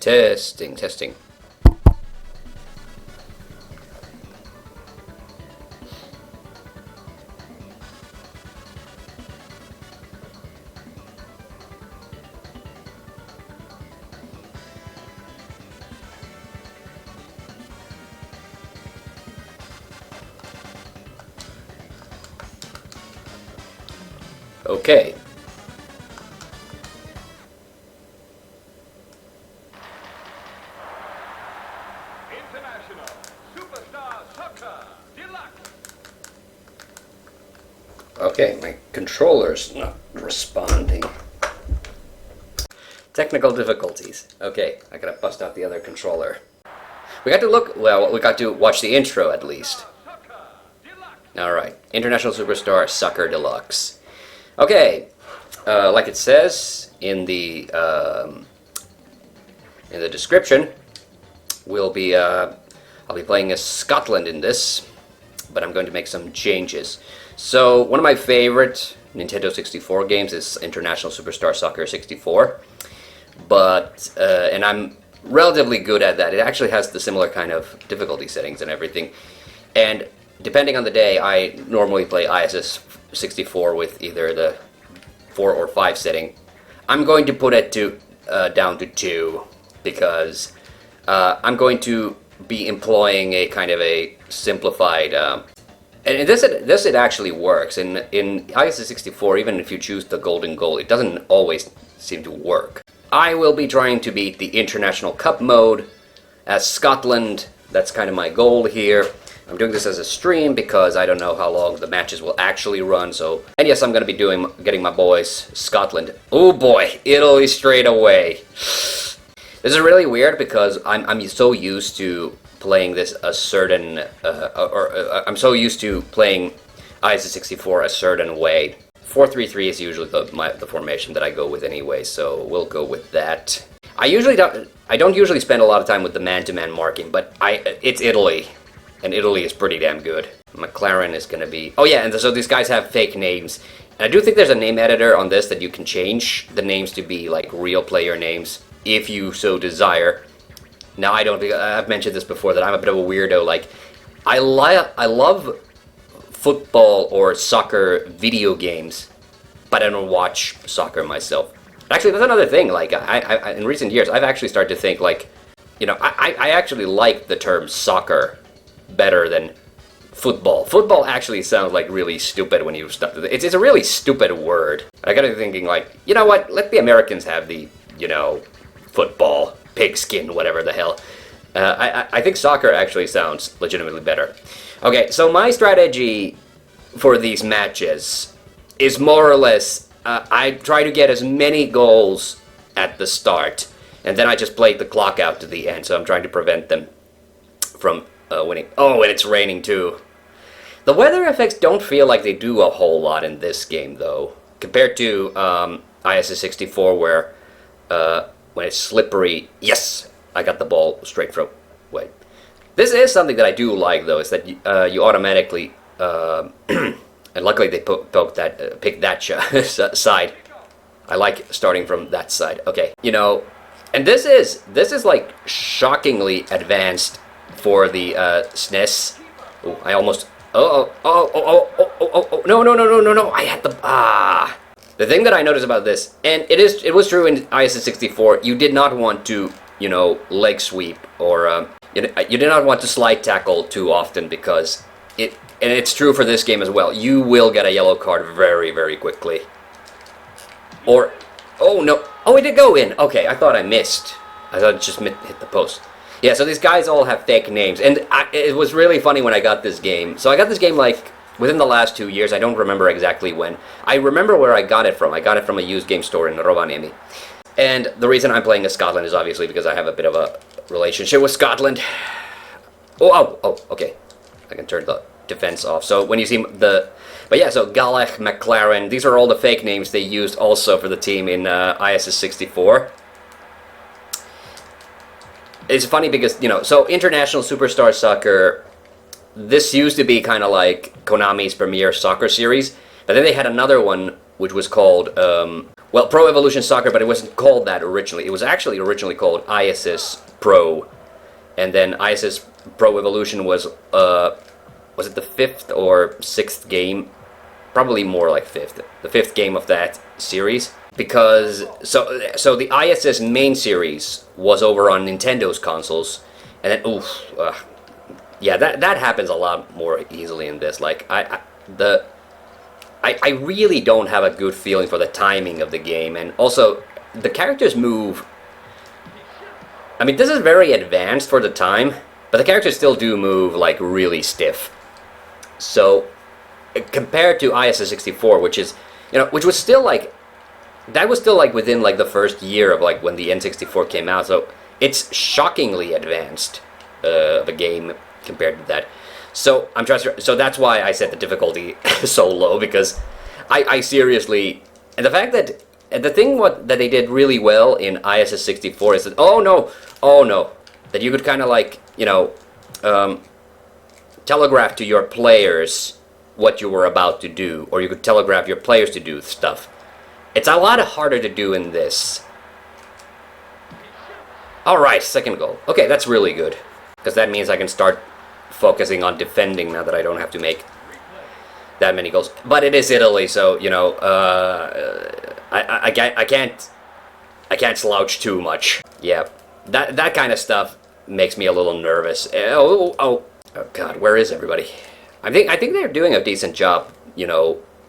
Testing, testing. Okay. International Superstar Soccer Deluxe. Okay, my controller's not responding. Technical difficulties. Okay, I gotta bust out the other controller. We got to look, well, we got to watch the intro at least. Alright, International Superstar Soccer Deluxe. Okay, like it says in the description, I'll be playing as Scotland in this, but I'm going to make some changes. So one of my favorite Nintendo 64 games is International Superstar Soccer 64, but and I'm relatively good at that. It actually has the similar kind of difficulty settings and everything, and depending on the day, I normally play ISS 64 with either the 4 or 5 setting. I'm going to put it to down to 2 because I'm going to be employing a kind of a simplified and this it actually works. In ISS 64, even if you choose the golden goal, it doesn't always seem to work. I will be trying to beat the International Cup mode as Scotland. That's kind of my goal here. I'm doing this as a stream because I don't know how long the matches will actually run. So, and yes, I'm going to be getting my boys Scotland. Oh boy, Italy straight away. This is really weird because I'm so used to playing this a certain, I'm so used to playing ISS 64 a certain way. 4-3-3 is usually the formation that I go with anyway, so we'll go with that. I don't usually spend a lot of time with the man-to-man marking, but it's Italy, and Italy is pretty damn good. McLaren is gonna be, oh yeah, and so these guys have fake names. And I do think there's a name editor on this that you can change the names to be like real player names, if you so desire. Now, I've mentioned this before, that I'm a bit of a weirdo. Like, I love football or soccer video games, but I don't watch soccer myself. Actually, that's another thing. Like, I in recent years, I've actually started to think, like, you know, I actually like the term soccer better than football. Football actually sounds like really stupid when you start. It's a really stupid word. I got to be thinking, like, you know what? Let the Americans have the, you know, football, pigskin, whatever the hell. I think soccer actually sounds legitimately better. Okay, so my strategy for these matches is more or less, I try to get as many goals at the start, and then I just play the clock out to the end, so I'm trying to prevent them from winning. Oh, and it's raining too. The weather effects don't feel like they do a whole lot in this game, though, compared to ISS 64, where when it's slippery, yes, I got the ball straight from. Wait, this is something that I do like, though, is that you automatically, and luckily they picked that side. I like starting from that side. Okay, you know, and this is like shockingly advanced for the SNES. Oh, I almost. Oh, no! I had the The thing that I noticed about this, and it was true in ISS 64, you did not want to, you know, leg sweep or you did not want to slide tackle too often, because and it's true for this game as well. You will get a yellow card very, very quickly. Or, oh no, oh, it did go in. Okay, I thought I missed. I thought it just hit the post. Yeah, so these guys all have fake names, and it was really funny when I got this game. So I got this game like within the last 2 years. I don't remember exactly when. I remember where I got it from. I got it from a used game store in Rovaniemi. And the reason I'm playing as Scotland is obviously because I have a bit of a relationship with Scotland. Oh, okay. I can turn the defense off. So when you see but yeah, so Galech, McLaren, these are all the fake names they used also for the team in ISS 64. It's funny because, you know, so International Superstar Soccer, this used to be kind of like Konami's premier soccer series, but then they had another one which was called, well, Pro Evolution Soccer, but it wasn't called that originally. It was actually originally called ISS Pro, and then ISS Pro Evolution was it the 5th or 6th game? Probably more like 5th. The 5th game of that series. Because, so the ISS main series was over on Nintendo's consoles, and then, yeah, that happens a lot more easily in this. Like, I really don't have a good feeling for the timing of the game, and also, the characters move. I mean, this is very advanced for the time, but the characters still do move, like, really stiff. So, compared to ISS 64, which is, which was still, like, that was still, like, within, like, the first year of, like, when the N64 came out, so it's shockingly advanced of a game compared to that. So, so that's why I set the difficulty so low, because I seriously, and the fact that, and the thing that they did really well in ISS 64 is that, oh no, that you could kind of, like, telegraph to your players what you were about to do, or you could telegraph your players to do stuff. It's a lot harder to do in this. Alright, second goal. Okay, that's really good, because that means I can start focusing on defending now that I don't have to make that many goals. But it is Italy, so, I can't slouch too much. Yeah, that kind of stuff makes me a little nervous. Oh God, where is everybody? I think they're doing a decent job,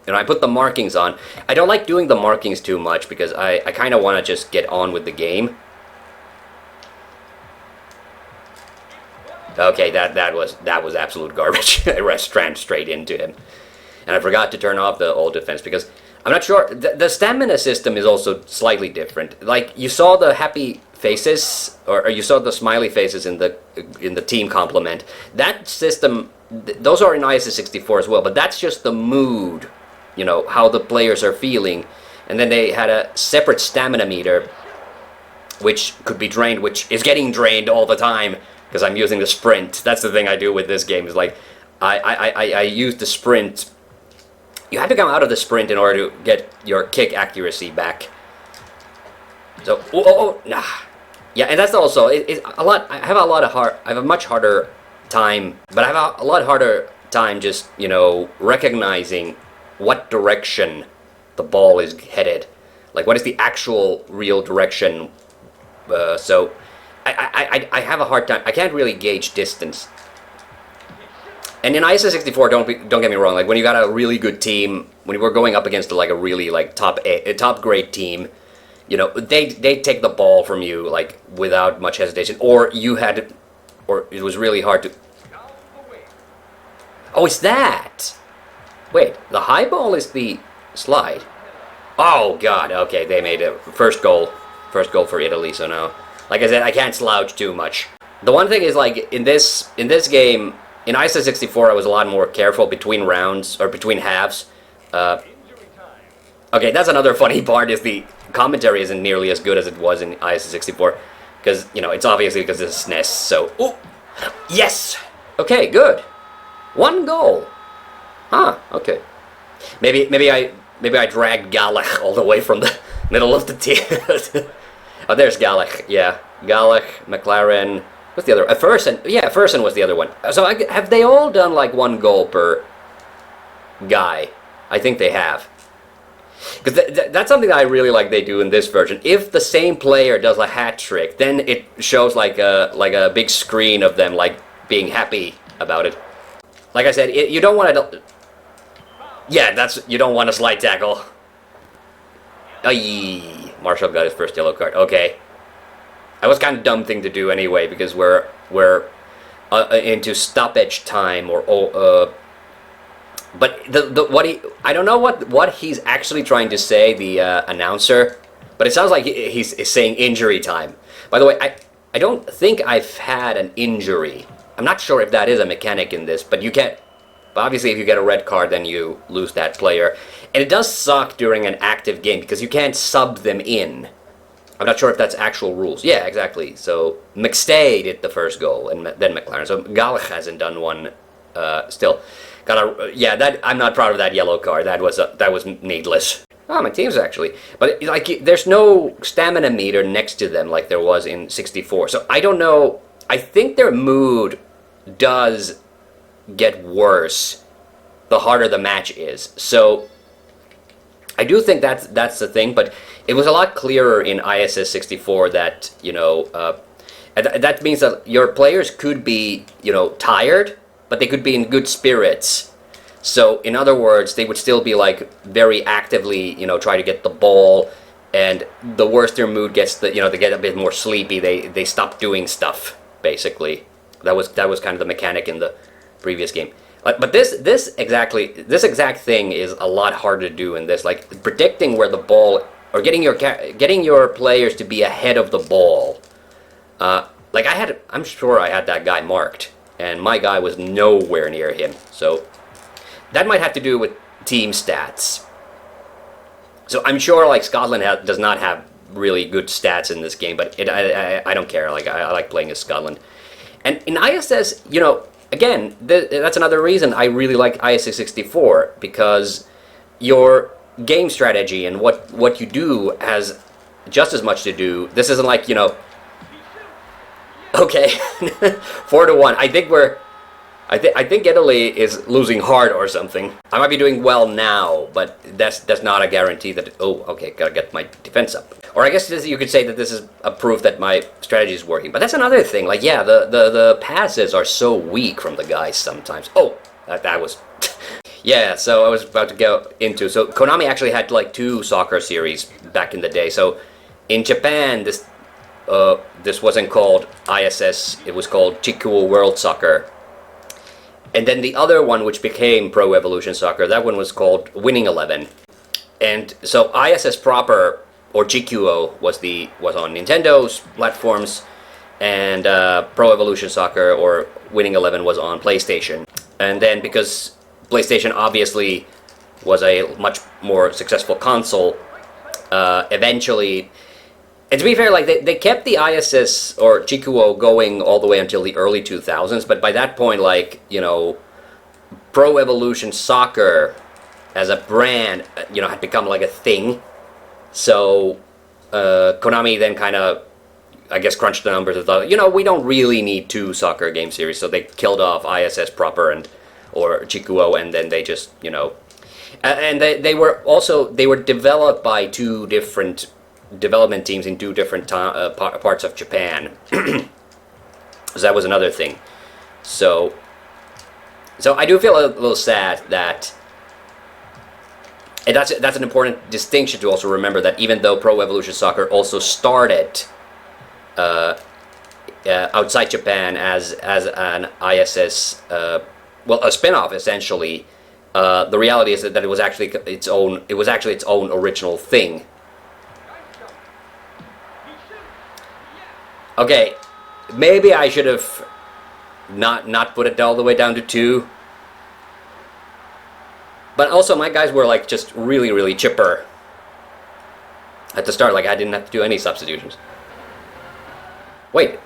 I put the markings on. I don't like doing the markings too much because I kind of want to just get on with the game. Okay, that was absolute garbage. I ran straight into him. And I forgot to turn off the old defense because I'm not sure. The stamina system is also slightly different. Like, you saw the happy faces, or you saw the smiley faces in the team complement. That system, those are in ISS 64 as well, but that's just the mood, how the players are feeling. And then they had a separate stamina meter, which could be drained, which is getting drained all the time, because I'm using the sprint. That's the thing I do with this game, is like, I use the sprint. You have to come out of the sprint in order to get your kick accuracy back. So, nah. Yeah, and that's also, it's a lot, I have a much harder time, but I have a lot harder time just, recognizing what direction the ball is headed. Like, what is the actual real direction? So, I have a hard time. I can't really gauge distance. And in ISS 64, don't get me wrong. Like, when you got a really good team, when you were going up against like a really like top grade team, they take the ball from you like without much hesitation. Or it was really hard to. Oh, it's that. Wait, the high ball is the slide. Oh God. Okay, they made a first goal for Italy. So now, like I said, I can't slouch too much. The one thing is, like, in this game, in ISS 64, I was a lot more careful between rounds, or between halves. Okay, that's another funny part, is the commentary isn't nearly as good as it was in ISS 64. Because, it's obviously because it's SNES, so. Ooh! Yes! Okay, good. 1 goal. Huh, okay. Maybe I dragged Galach all the way from the middle of the team. Oh, there's Galach, yeah. Galach, McLaren. What's the other? Fersen. Yeah, Fersen was the other one. So have they all done like 1 goal per guy? I think they have. Because that's something that I really like they do in this version. If the same player does a hat trick, then it shows like a big screen of them like being happy about it. Like I said, you don't want to. Yeah, you don't want a slide tackle. Aye, Marshall got his first yellow card. Okay. That was kind of a dumb thing to do anyway, because we're into stoppage time, but I don't know what he's actually trying to say, the announcer, but it sounds like he's saying injury time. By the way, I don't think I've had an injury. I'm not sure if that is a mechanic in this, but you can't. Obviously, if you get a red card, then you lose that player, and it does suck during an active game because you can't sub them in. I'm not sure if that's actual rules. Yeah, exactly. So McStay did the first goal, and then McLaren. So Galach hasn't done one still. I'm not proud of that yellow card. That was needless. Oh, my teams actually. But like, there's no stamina meter next to them like there was in 64. So I don't know. I think their mood does get worse the harder the match is. So I do think that's the thing. But it was a lot clearer in ISS 64 that, you know, that means that your players could be, you know, tired, but they could be in good spirits. So, in other words, they would still be like very actively, you know, try to get the ball, and the worse their mood gets, they get a bit more sleepy. They stop doing stuff basically. That was kind of the mechanic in the previous game. But this exact thing is a lot harder to do in this. Like predicting where the ball, or getting your players to be ahead of the ball. Like I'm sure I had that guy marked, and my guy was nowhere near him. So. That might have to do with team stats. So I'm sure like Scotland does not have really good stats in this game, but I don't care. Like I like playing as Scotland. And in ISS, you know, again, that's another reason I really like ISS 64, because your game strategy and what you do has just as much to do. This isn't like, you know, okay, 4-1. I think Italy is losing hard or something. I might be doing well now, but that's not a guarantee that. Oh, okay, gotta get my defense up. Or I guess you could say that this is a proof that my strategy is working. But that's another thing. Like, yeah, the passes are so weak from the guys sometimes. Oh, that was. Yeah, so I was about to go into. So Konami actually had like 2 soccer series back in the day. So in Japan, this wasn't called ISS. It was called Chikuo World Soccer. And then the other one, which became Pro Evolution Soccer, that one was called Winning 11. And so ISS proper, or GQO, was on Nintendo's platforms, and Pro Evolution Soccer, or Winning 11, was on PlayStation. And then because PlayStation obviously was a much more successful console, eventually... And to be fair, like they kept the ISS or GQO going all the way until the early 2000s, but by that point, like, you know, Pro Evolution Soccer as a brand, you know, had become like a thing. So Konami then kind of, I guess, crunched the numbers and thought, you know, we don't really need 2 soccer game series, so they killed off ISS proper or GQO, and then they just, you know, and they were developed by 2 different development teams in 2 different parts of Japan. So that was another thing. So I do feel a little sad that, and that's an important distinction to also remember, that even though Pro Evolution Soccer also started outside Japan as an ISS, well, a spin-off essentially, the reality is that it was actually its own original thing. Okay, maybe I should have not put it all the way down to 2. But also, my guys were like just really, really chipper at the start. Like, I didn't have to do any substitutions. Wait,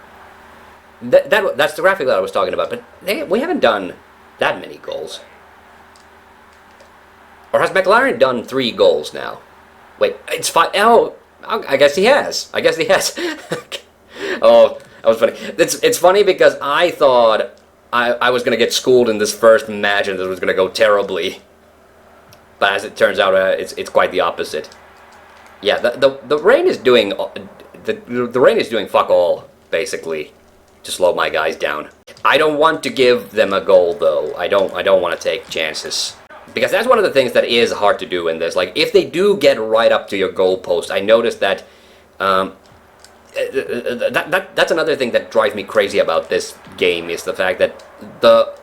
that's the graphic that I was talking about. But we haven't done that many goals. Or has McLaren done 3 goals now? Wait, it's 5. Oh, I guess he has. Oh, that was funny. It's funny because I thought I was going to get schooled in this first match and this was going to go terribly. But as it turns out, it's quite the opposite. Yeah, the rain is doing the rain is doing fuck all, basically, to slow my guys down. I don't want to give them a goal though. I don't want to take chances, because that's one of the things that is hard to do in this. Like, if they do get right up to your goal post, I noticed that. That's another thing that drives me crazy about this game, is the fact that the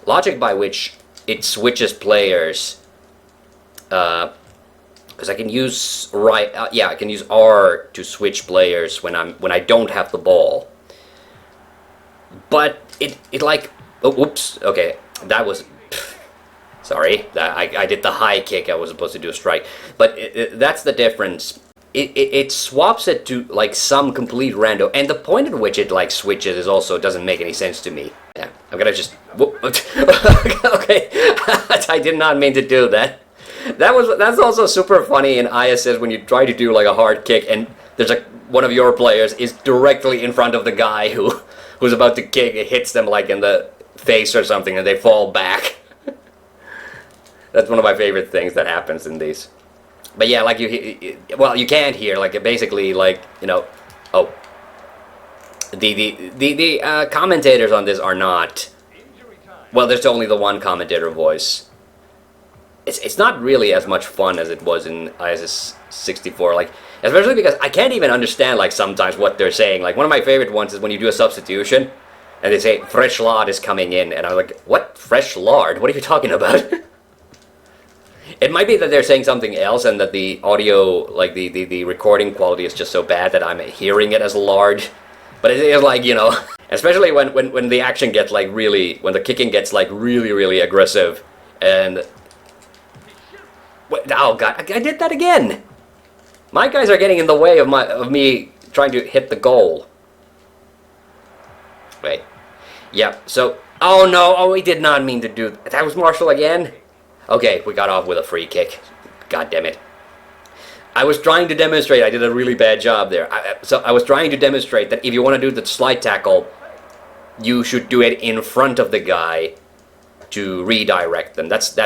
logic by which it switches players, because I can use I can use R to switch players when I don't have the ball. But it like, oh, oops, okay, that was, sorry, I did the high kick. I was supposed to do a strike, but that's the difference. It swaps it to like some complete rando, and the point at which it like switches is also doesn't make any sense to me. Yeah, I'm gonna just okay. I did not mean to do that. That's also super funny in ISS when you try to do like a hard kick and there's one of your players is directly in front of the guy who's about to kick. It hits them like in the face or something and they fall back. That's one of my favorite things that happens in these. But yeah, like you can't hear like basically like oh, the commentators on this are not. Well, there's only the one commentator voice. It's not really as much fun as it was in ISS 64, like especially because I can't even understand like sometimes what they're saying. Like one of my favorite ones is when you do a substitution and they say fresh lard is coming in, and I'm like, what fresh lard? What are you talking about? It might be that they're saying something else and that the audio, like the recording quality is just so bad that I'm hearing it as lard. But it is like, especially when the action gets like really, when the kicking gets like really aggressive and... Oh god, I did that again! My guys are getting in the way of me trying to hit the goal. Wait. Yeah, so... Oh no, oh, we did not mean to do... That was Marshall again? Okay, we got off with a free kick. God damn it. I was trying to demonstrate, I did a really bad job there. So I was trying to demonstrate that if you want to do the slide tackle, you should do it in front of the guy to redirect them. That's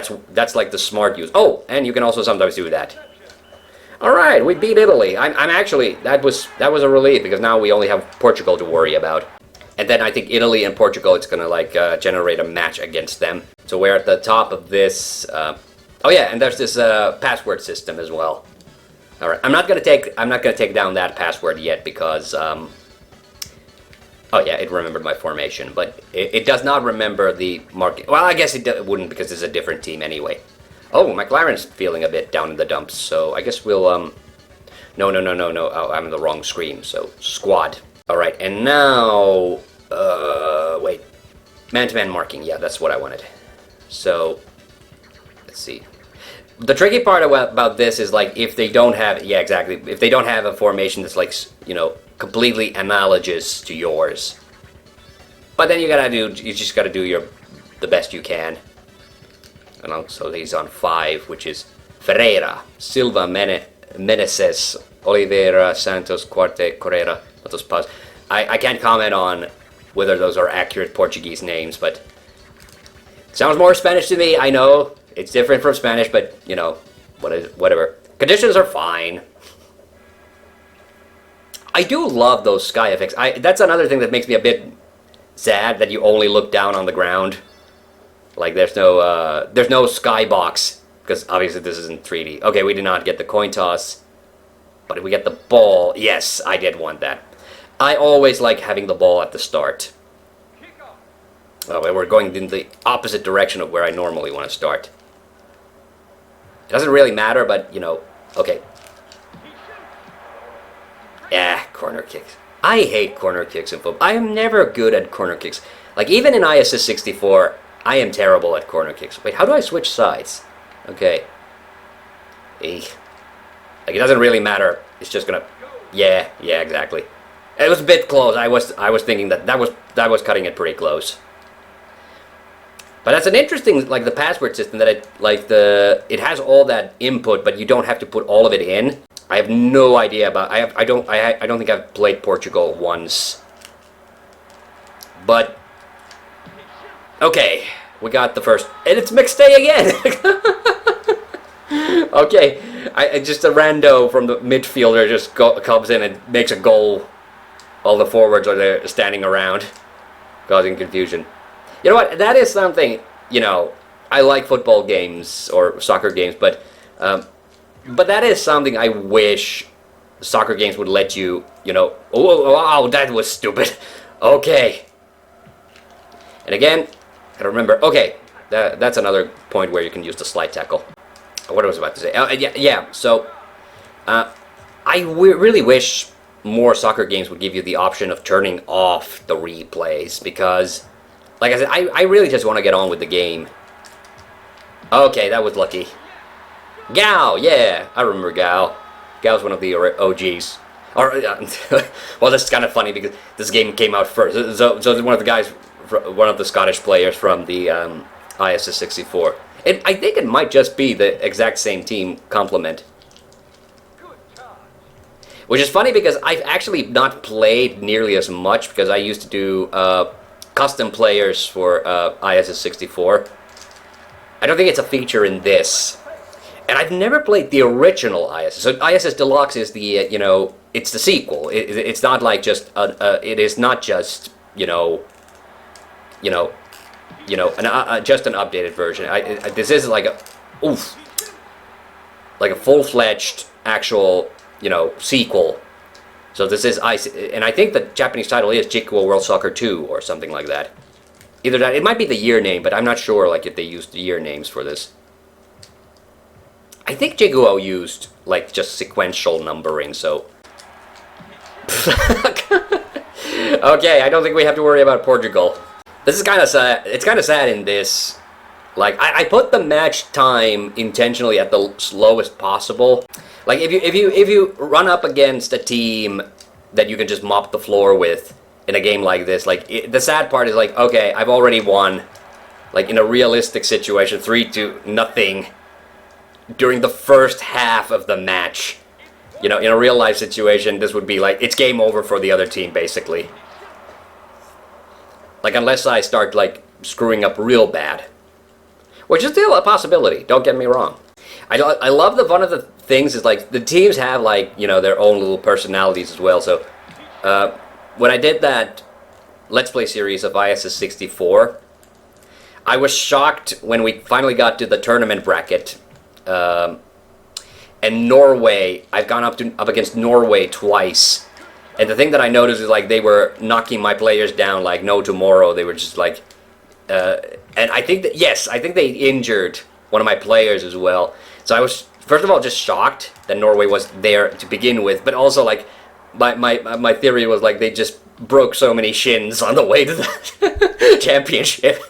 like the smart use. Oh, and you can also sometimes do that. All right, we beat Italy. I'm actually, that was a relief because now we only have Portugal to worry about. And then I think Italy and Portugal, it's gonna like generate a match against them. So we're at the top of this. Oh yeah, and there's this password system as well. All right, I'm not gonna take down that password yet because oh yeah, it remembered my formation, but it does not remember the marking. Well, I guess it wouldn't because it's a different team anyway. Oh, McLaren's feeling a bit down in the dumps, so I guess we'll no. Oh, I'm in the wrong screen. So squad. All right, and now wait, man-to-man marking. Yeah, that's what I wanted. So let's see. The tricky part about this is like if they don't have, yeah, exactly. If they don't have a formation that's like, completely analogous to yours. But then you just gotta do the best you can. And also he's on 5, which is Ferreira, Silva, Meneses, Oliveira, Santos, Cuarte, Correa. Let us pause. I can't comment on whether those are accurate Portuguese names, but it sounds more Spanish to me. I know it's different from Spanish, but whatever. Conditions are fine. I do love those sky effects. That's another thing that makes me a bit sad that you only look down on the ground. Like there's no skybox because obviously this isn't 3D. Okay, we did not get the coin toss, but if we get the ball, yes, I did want that. I always like having the ball at the start. Oh, we're going in the opposite direction of where I normally want to start. It doesn't really matter, but okay. Yeah, corner kicks. I hate corner kicks in football. I am never good at corner kicks. Like even in ISS 64, I am terrible at corner kicks. Wait, how do I switch sides? Okay. Eek. Like it doesn't really matter. It's just gonna. Yeah, exactly. It was a bit close. I was thinking that was cutting it pretty close. But that's an interesting, like the password system that it has all that input, but you don't have to put all of it in. I have no idea about. I don't think I've played Portugal once. But okay, we got the first, and it's mixed day again. Okay, just a rando from the midfielder just comes in and makes a goal. All the forwards are there standing around, causing confusion. You know what? That is something. I like football games or soccer games, but that is something I wish soccer games would let you. Oh wow, that was stupid. Okay. And again, I remember. Okay, that's another point where you can use the slide tackle. What I was about to say. Yeah. So, I really wish more soccer games would give you the option of turning off the replays because, like I said, I really just want to get on with the game. Okay, that was lucky. Gao, yeah, I remember Gao. Gao's one of the OGs. Well, this is kind of funny because this game came out first. So one of the guys, one of the Scottish players from the ISS 64. I think it might just be the exact same team complement. Which is funny because I've actually not played nearly as much because I used to do custom players for ISS 64. I don't think it's a feature in this. And I've never played the original ISS. So ISS Deluxe is the, you know, it's the sequel. It's not like just, it is not just, just an updated version. This is like a, like a full-fledged actual, sequel. So this is, and I think the Japanese title is Jikuo World Soccer 2 or something like that. Either that, it might be the year name, but I'm not sure like if they used the year names for this. I think Jikuo used like just sequential numbering, so. Okay, I don't think we have to worry about Portugal. This is kind of sad. It's kind of sad in this. Like I put the match time intentionally at the slowest possible. Like if you run up against a team that you can just mop the floor with in a game like this, like the sad part is like, okay, I've already won. Like in a realistic situation, 3-0 during the first half of the match. In a real life situation, this would be like it's game over for the other team basically. Like unless I start like screwing up real bad. Which is still a possibility, don't get me wrong. I love one of the things is like the teams have like, their own little personalities as well. So when I did that Let's Play series of ISS 64, I was shocked when we finally got to the tournament bracket. And Norway, I've gone up against Norway twice. And the thing that I noticed is like they were knocking my players down like no tomorrow. They were just like, and I think that, yes, I think they injured one of my players as well. So I was, first of all, just shocked that Norway was there to begin with, but also like my theory was like they just broke so many shins on the way to the championship.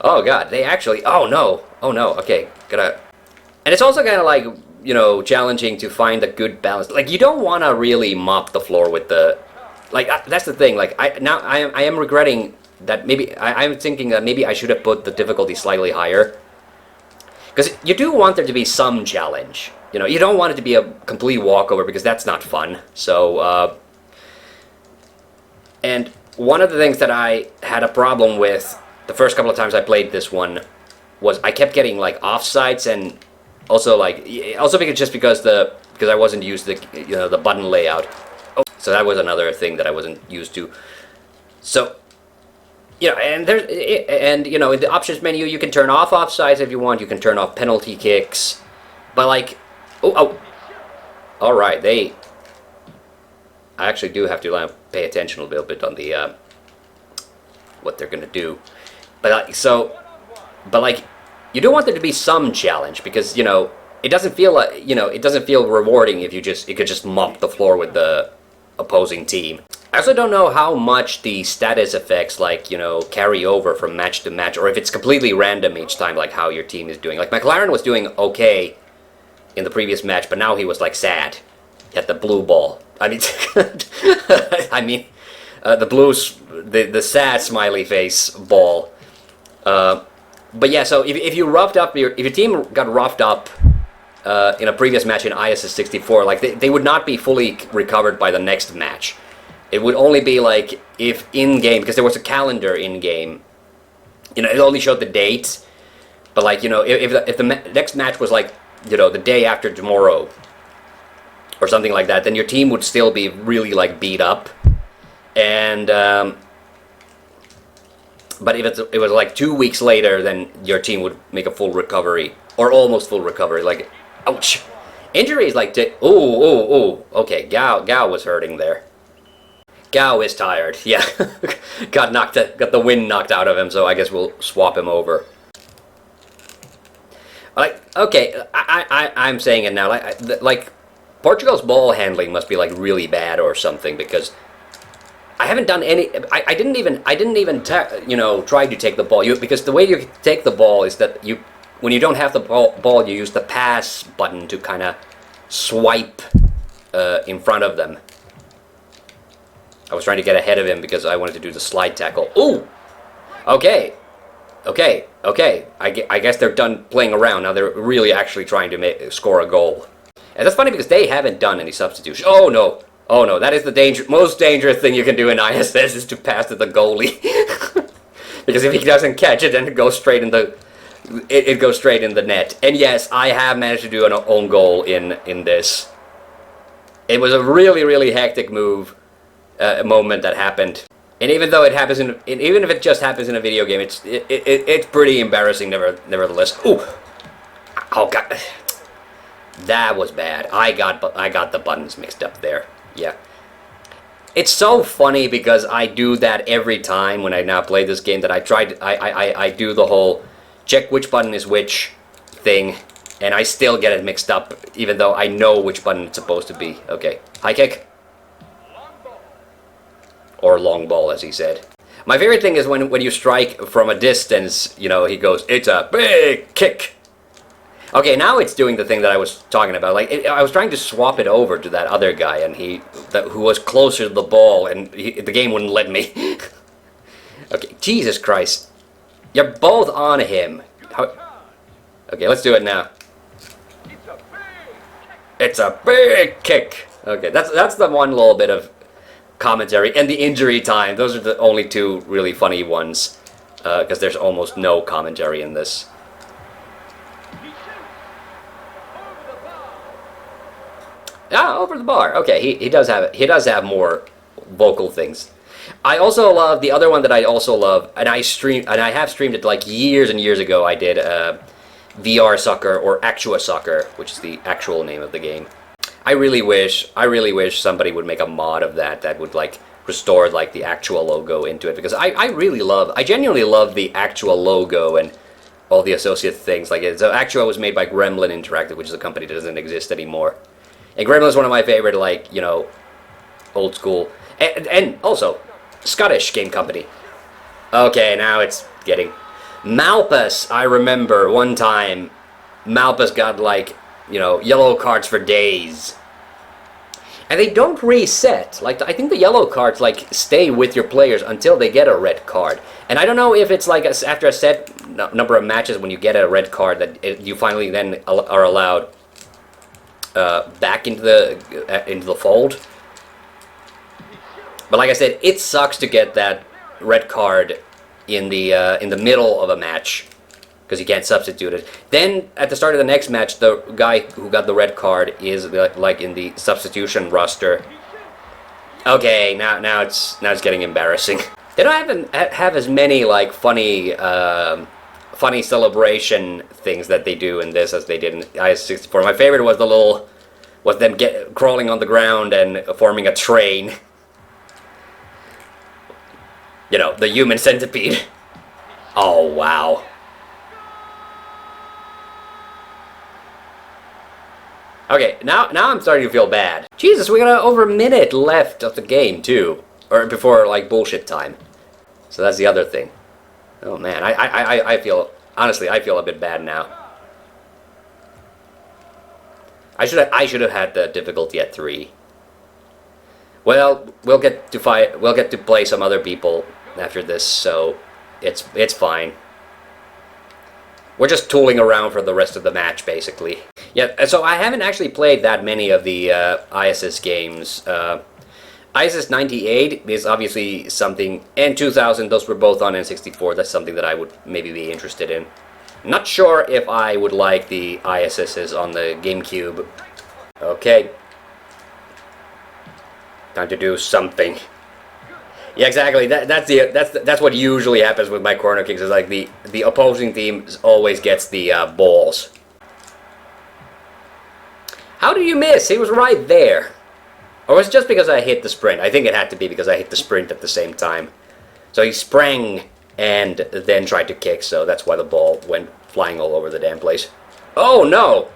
Oh god, they actually, oh no, okay, gotta, and it's also kind of like, challenging to find a good balance. Like you don't want to really mop the floor with the, like that's the thing. Like I am regretting that maybe I'm thinking that maybe I should have put the difficulty slightly higher. Because you do want there to be some challenge. You don't want it to be a complete walkover because that's not fun. So, and one of the things that I had a problem with the first couple of times I played this one was I kept getting like offsides and also because I wasn't used to the button layout. Oh, so that was another thing that I wasn't used to. So. And there's in the options menu you can turn off offsides if you want. You can turn off penalty kicks, but like, all right, I actually do have to pay attention a little bit on the what they're gonna do, but like you do want there to be some challenge because it doesn't feel like it doesn't feel rewarding if you could just mop the floor with the opposing team. I also don't know how much the status effects, like, carry over from match to match, or if it's completely random each time, like how your team is doing. Like, McLaren was doing okay in the previous match, but now he was, like, sad at the blue ball. I mean, the blues, the sad smiley face ball. But yeah, so if you roughed up, if your team got roughed up in a previous match in ISS 64, like, they would not be fully recovered by the next match. It would only be like if in-game, because there was a calendar in-game, it only showed the date, but like, if the next match was like, the day after tomorrow, or something like that, then your team would still be really like beat up, and, but if it was like 2 weeks later, then your team would make a full recovery, or almost full recovery, like, ouch, injuries like, okay, Gao was hurting there. Gao is tired, yeah. got the wind knocked out of him, so I guess we'll swap him over. Like, okay, I'm saying it now. Like, Portugal's ball handling must be like really bad or something because I haven't done any. I didn't even try to take the ball. Because the way you take the ball is that when you don't have the ball, you use the pass button to kind of swipe in front of them. I was trying to get ahead of him because I wanted to do the slide tackle. Ooh! Okay. Okay, okay. I guess they're done playing around. Now they're really actually trying to score a goal. And that's funny because they haven't done any substitution. Oh no! Oh no, that is the most dangerous thing you can do in ISS is to pass to the goalie. Because if he doesn't catch it, then it goes straight in the... It goes straight in the net. And yes, I have managed to do an own goal in this. It was a really, really hectic moment that happened. And even though it happens even if it just happens in a video game, it's pretty embarrassing nevertheless. Ooh, oh god, that was bad. I got the buttons mixed up there. Yeah, it's so funny because I do that every time when I now play this game. That I do the whole check which button is which thing, and I still get it mixed up, even though I know which button it's supposed to be. Okay, high kick. Or long ball, as he said. My favorite thing is when you strike from a distance, you know, he goes, "It's a big kick." Okay, now it's doing the thing that I was talking about. Like, I was trying to swap it over to that other guy, and who was closer to the ball, and the game wouldn't let me. Okay, Jesus Christ. You're both on him. Okay, let's do it now. It's a big kick. Okay, that's the one little bit of commentary, and the injury time. Those are the only two really funny ones, because there's almost no commentary in this. Ah, over the bar. Okay, he does have more vocal things. I also love the other one that I also love, and I have streamed it like years and years ago. I did VR Soccer, or Actua Soccer, which is the actual name of the game. I really wish somebody would make a mod of that would like restore like the actual logo into it, because I genuinely love the actual logo and all the associated things. Like, so Actua was made by Gremlin Interactive, which is a company that doesn't exist anymore. And Gremlin is one of my favorite, like, you know, old school and also Scottish game company. Okay, now it's getting Malpas. I remember one time Malpas got like, you know, yellow cards for days. And they don't reset. Like, I think the yellow cards, like, stay with your players until they get a red card. And I don't know if it's, like, after a set number of matches when you get a red card that you finally then are allowed back into the fold. But like I said, it sucks to get that red card in the middle of a match, because you can't substitute it. Then at the start of the next match, the guy who got the red card is like in the substitution roster. Okay, now it's getting embarrassing. They don't have as many like funny celebration things that they do in this as they did in IS-64. My favorite was them crawling on the ground and forming a train. You know, the human centipede. Oh wow. Okay, now I'm starting to feel bad. Jesus, we got over a minute left of the game, too. Or before, like, bullshit time. So that's the other thing. Oh, man, I feel... Honestly, I feel a bit bad now. I should have had the difficulty at 3. Well, we'll get to play some other people after this, so it's fine. We're just tooling around for the rest of the match, basically. Yeah, so I haven't actually played that many of the ISS games. ISS 98 is obviously something, and 2000, those were both on N64. That's something that I would maybe be interested in. Not sure if I would like the ISSs on the GameCube. Okay. Time to do something. Yeah, exactly. That's what usually happens with my corner kicks. Is like the opposing team always gets the balls. How do you miss? He was right there. Or was it just because I hit the sprint? I think it had to be because I hit the sprint at the same time. So he sprang and then tried to kick, so that's why the ball went flying all over the damn place. Oh no!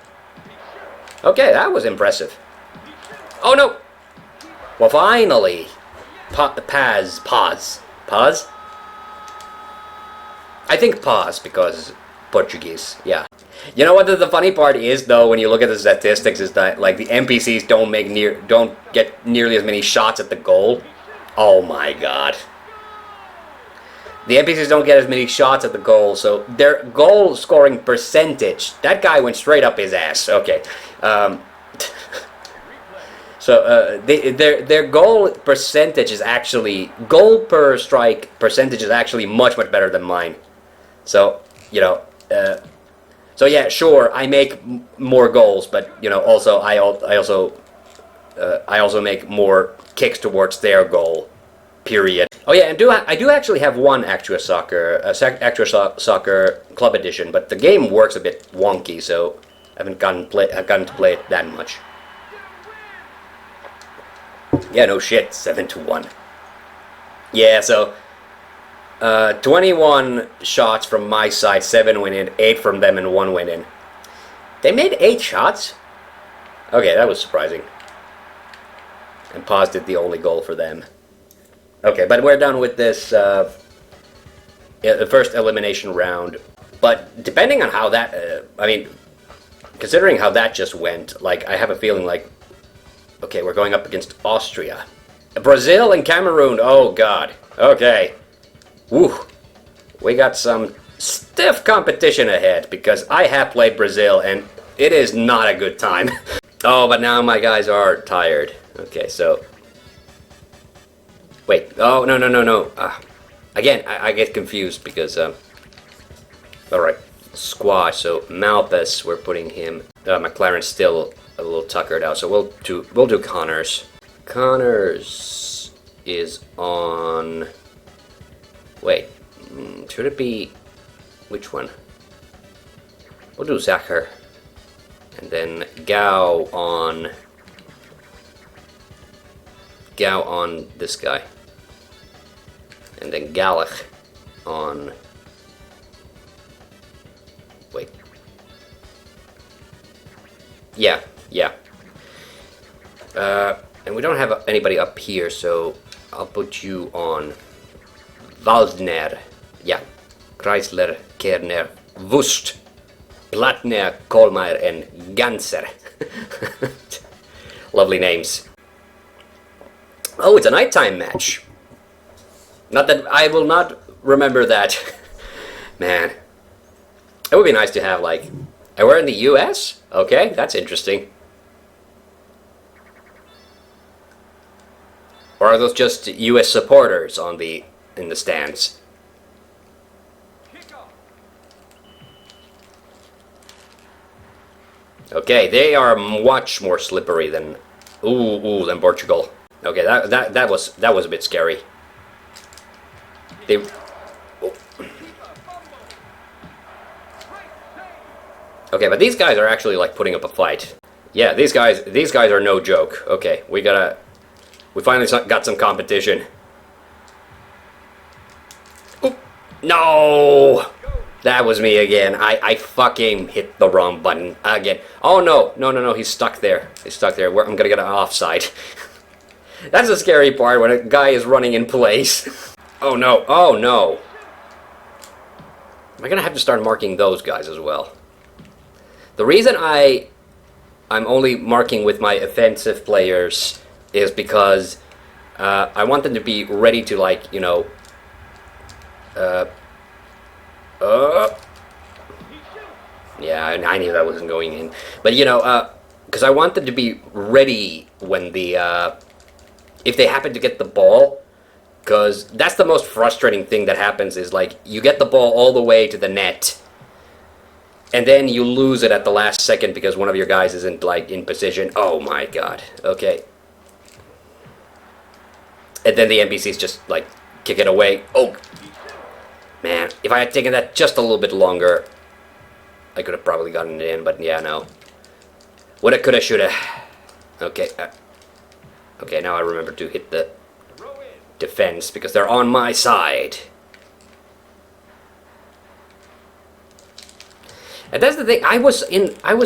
Okay, that was impressive. Oh no! Well, finally! Pause? I think pause, because Portuguese, yeah. You know what the funny part is, though, when you look at the statistics, is that, like, the NPCs don't get nearly as many shots at the goal. Oh my god. The NPCs don't get as many shots at the goal, so their goal scoring percentage, that guy went straight up his ass. Okay. So their goal percentage is actually, goal per strike percentage is actually much better than mine. So, you know, so yeah, sure, I make more goals, but you know, also I also make more kicks towards their goal. Period. Oh yeah, and I do actually have one Actua Soccer Club Edition, but the game works a bit wonky, so I haven't gotten to play it that much. Yeah, no shit, 7-1. Yeah, so 21 shots from my side, 7 went in, 8 from them, and 1 went in. They made 8 shots? Okay, that was surprising. And Paz did the only goal for them. Okay, but we're done with this the first elimination round. But depending on how that, I mean, considering how that just went, like, I have a feeling like, okay, we're going up against Austria. Brazil and Cameroon, oh god. Okay. Woo. We got some stiff competition ahead, because I have played Brazil, and it is not a good time. Oh, but now my guys are tired. Okay, so... Wait, oh, no. Again, I get confused because, alright, squad, so Malpas, we're putting him, McLaren's still a little tuckered out, so we'll do Connors. Connors is on, wait, should it be, which one? We'll do Zacher, and then Gao on this guy. And then Galach on... Wait. Yeah. And we don't have anybody up here, so I'll put you on Waldner. Yeah. Chrysler, Kerner, Wust, Platner, Kolmeier, and Ganser. Lovely names. Oh, it's a nighttime match. Not that I will not remember that. Man. It would be nice to have, like... And we're in the US? Okay, that's interesting. Or are those just US supporters in the stands? Okay, they are much more slippery than... than Portugal. Okay, that was a bit scary. They... Oh. Okay, but these guys are actually like putting up a fight. Yeah, these guys are no joke. Okay, we finally got some competition. Oop. No! That was me again. I fucking hit the wrong button again. Oh no, he's stuck there. I'm gonna get an offside. That's the scary part, when a guy is running in place. Oh no. Am I gonna have to start marking those guys as well? The reason I'm only marking with my offensive players is because I want them to be ready to, like, you know... Yeah, I knew that wasn't going in. But, you know, because I want them to be ready when the... if they happen to get the ball, because that's the most frustrating thing that happens is, like, you get the ball all the way to the net, and then you lose it at the last second because one of your guys isn't, like, in position. Oh my god. Okay. And then the NPCs just, like, kick it away. Oh! Man, if I had taken that just a little bit longer, I could have probably gotten it in, but yeah, no. Woulda, coulda, shoulda. Okay. Okay, now I remember to hit the defense because they're on my side. And that's the thing. I was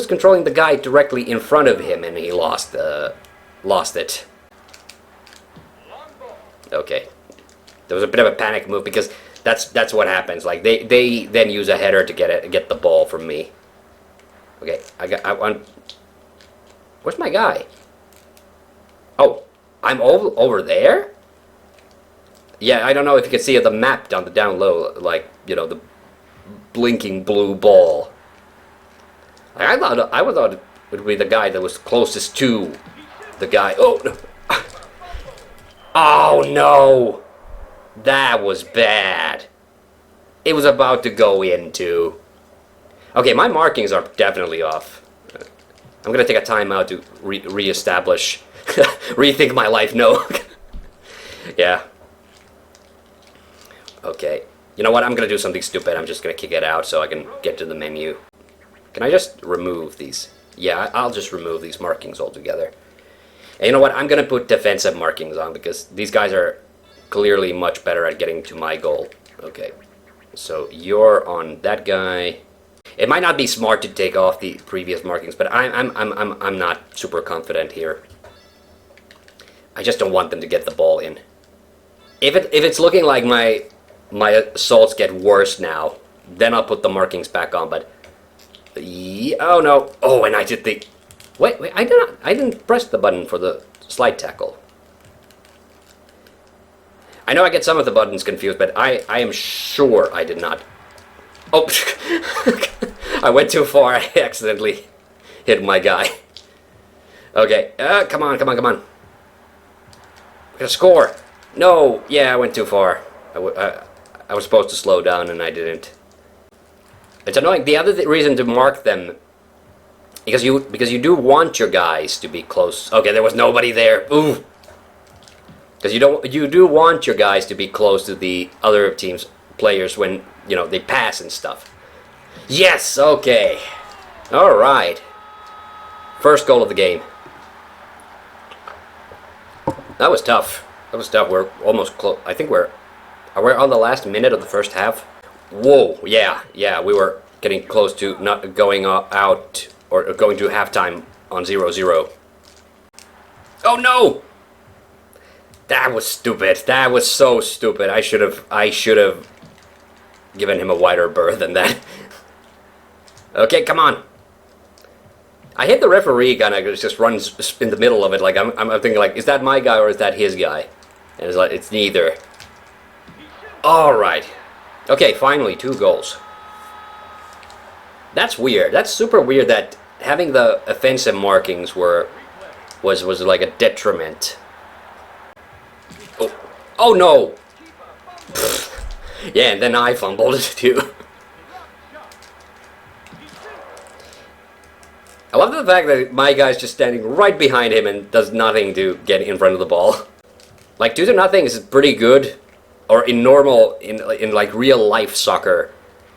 controlling the guy directly in front of him, and he lost it. Okay, there was a bit of a panic move because that's what happens. Like they then use a header to get the ball from me. Okay, I want. Where's my guy? Oh, I'm over there? Yeah, I don't know if you can see the map down low, like, you know, the blinking blue ball. I thought it would be the guy that was closest to the guy. Oh no! Oh no! That was bad. It was about to go into. Okay, my markings are definitely off. I'm gonna take a time out to re-establish, rethink my life. No. Yeah. Okay. You know what? I'm gonna do something stupid. I'm just gonna kick it out so I can get to the menu. Can I just remove these? Yeah, I'll just remove these markings altogether. And you know what? I'm gonna put defensive markings on because these guys are clearly much better at getting to my goal. Okay. So you're on that guy. It might not be smart to take off the previous markings, but I'm not super confident here. I just don't want them to get the ball in. If it's looking like my assaults get worse now, then I'll put the markings back on. But oh no! Oh, and I did the wait. I didn't press the button for the slide tackle. I know I get some of the buttons confused, but I am sure I did not. Oh, I went too far. I accidentally hit my guy. Okay, come on. We're gonna score. No, yeah, I went too far. I was supposed to slow down and I didn't. It's annoying. The other reason to mark them, because you do want your guys to be close. Okay, there was nobody there. Ooh. Because you do want your guys to be close to the other team's players when, you know, they pass and stuff. Yes, okay. All right. First goal of the game. That was tough. We're almost close. I think we're on the last minute of the first half. Whoa, yeah, we were getting close to not going out or going to halftime on 0-0. Oh no! That was stupid. That was so stupid. I should have given him a wider berth than that. Okay, come on. I hit the referee kind of just runs in the middle of it. Like I'm thinking like, is that my guy or is that his guy? And it's like it's neither. All right. Okay, finally 2 goals. That's weird. That's super weird that having the offensive markings was like a detriment. Oh no! Yeah, and then I fumbled it too. I love the fact that my guy's just standing right behind him and does nothing to get in front of the ball. Like 2-0 is pretty good, or in normal, in like real life soccer,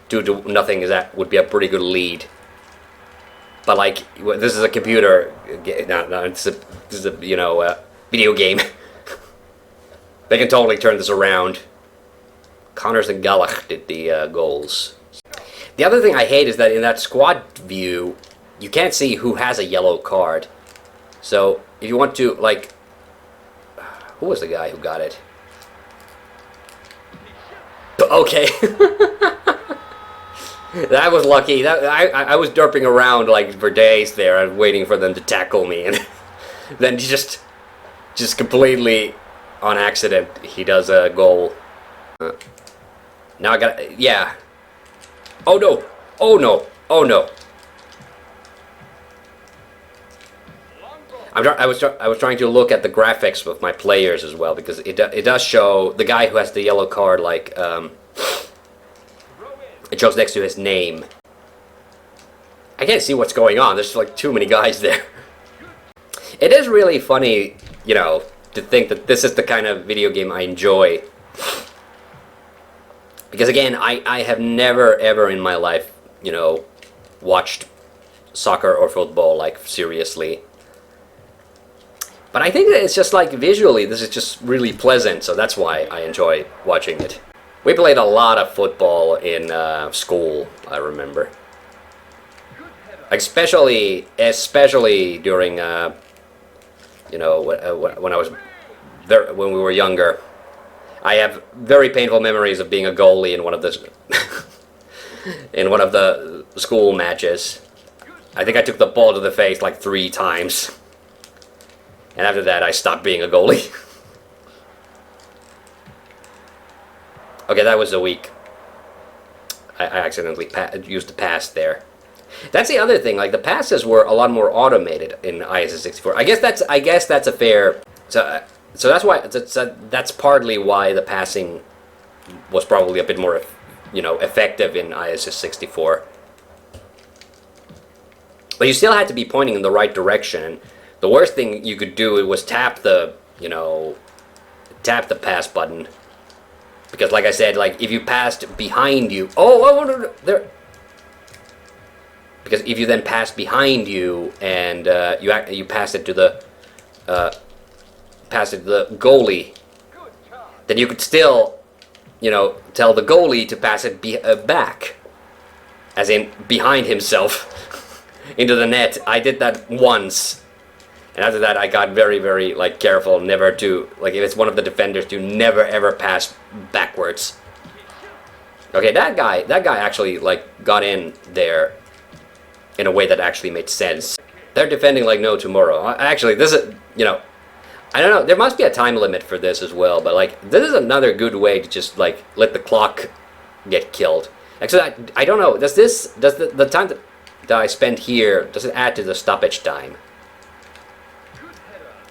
2-0 would be a pretty good lead. But like this is a computer, no, this is a you know video game. They can totally turn this around. Connors and Gallach did the goals. The other thing I hate is that in that squad view, you can't see who has a yellow card. So if you want to, like, who was the guy who got it? Okay. That was lucky. That I was derping around like for days there, waiting for them to tackle me, and then just completely on accident he does a goal. Now I got yeah. Oh no! Oh no! Oh no! I was trying to look at the graphics with my players as well, because it does show the guy who has the yellow card, like it shows next to his name. I can't see what's going on. There's like too many guys there. It is really funny, you know, to think that this is the kind of video game I enjoy. Because again, I have never ever in my life, you know, watched soccer or football like seriously. But I think that it's just like visually, this is just really pleasant, so that's why I enjoy watching it. We played a lot of football in school, I remember. Especially during, you know, when we were younger. I have very painful memories of being a goalie in one of the in one of the school matches. I think I took the ball to the face like 3 times. And after that, I stopped being a goalie. Okay, that was a weak. I accidentally used the pass there. That's the other thing. Like the passes were a lot more automated in ISS 64. I guess that's a fair. So that's why that's partly why the passing was probably a bit more, effective in ISS 64. But you still had to be pointing in the right direction. The worst thing you could do was tap the pass button. Because like I said, like if you passed behind you, no, there. Because if you then passed behind you and you passed it to the goalie, then you could still, tell the goalie to pass it back, as in behind himself into the net. I did that once. And after that, I got very, very careful never to if it's one of the defenders to never ever pass backwards. Okay, that guy actually got in there in a way that actually made sense. They're defending like no tomorrow. Actually, this is I don't know. There must be a time limit for this as well. But this is another good way to just let the clock get killed. Actually, I don't know. Does the time that I spend here, does it add to the stoppage time?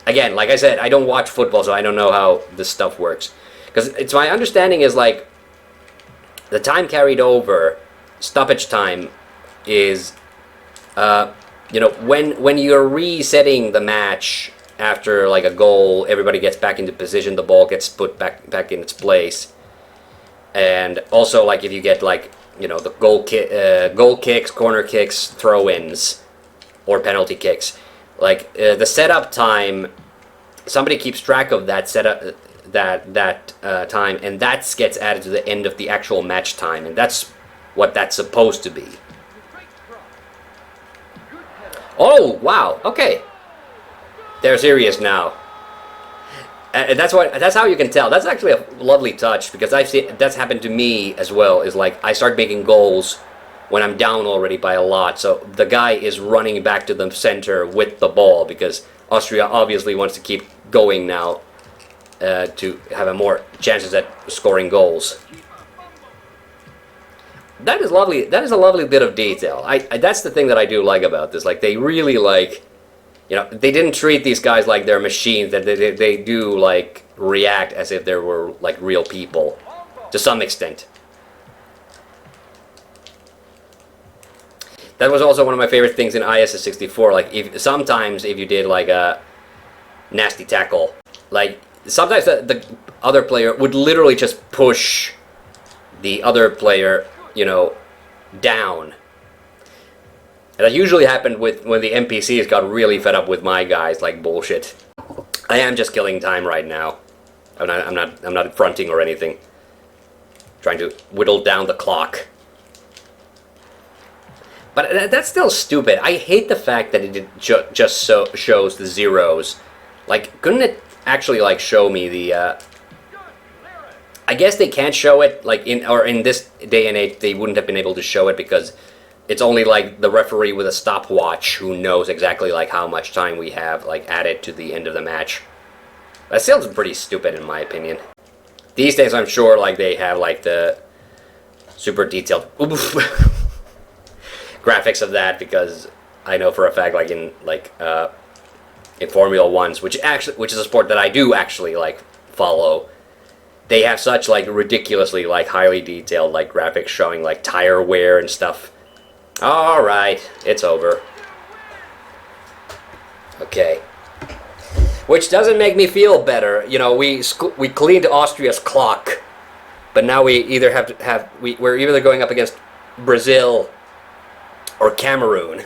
Again, like I said, I don't watch football, so I don't know how this stuff works. Because it's my understanding is the time carried over, stoppage time, is when you're resetting the match after a goal, everybody gets back into position, the ball gets put back in its place, and also if you get the goal kicks, corner kicks, throw-ins, or penalty kicks. The setup time, somebody keeps track of that setup, time, and that gets added to the end of the actual match time, and that's what that's supposed to be. Oh wow! Okay, they're serious now, and that's how you can tell. That's actually a lovely touch because I've seen that's happened to me as well. Is I start making goals when I'm down already by a lot. So the guy is running back to the center with the ball because Austria obviously wants to keep going now to have a more chances at scoring goals. That is lovely. That is a lovely bit of detail. That's the thing that I do like about this. They really they didn't treat these guys like they're machines. That they do react as if they were real people to some extent. That was also one of my favorite things in ISS 64. Sometimes if you did a nasty tackle, sometimes the other player would literally just push the other player, down. And that usually happened when the NPCs got really fed up with my guys, bullshit. I am just killing time right now. I'm not fronting or anything. Trying to whittle down the clock. But that's still stupid. I hate the fact that it just shows the zeros. Couldn't it actually show me the? I guess they can't show it in this day and age they wouldn't have been able to show it because it's only the referee with a stopwatch who knows exactly how much time we have added to the end of the match. That sounds pretty stupid in my opinion. These days I'm sure they have the super detailed graphics of that because I know for a fact in Formula Ones, which is a sport that I do actually follow, they have such ridiculously highly detailed graphics showing tire wear and stuff. All right, it's over. Okay. Which doesn't make me feel better. We cleaned Austria's clock, but now we either we're either going up against Brazil or Cameroon.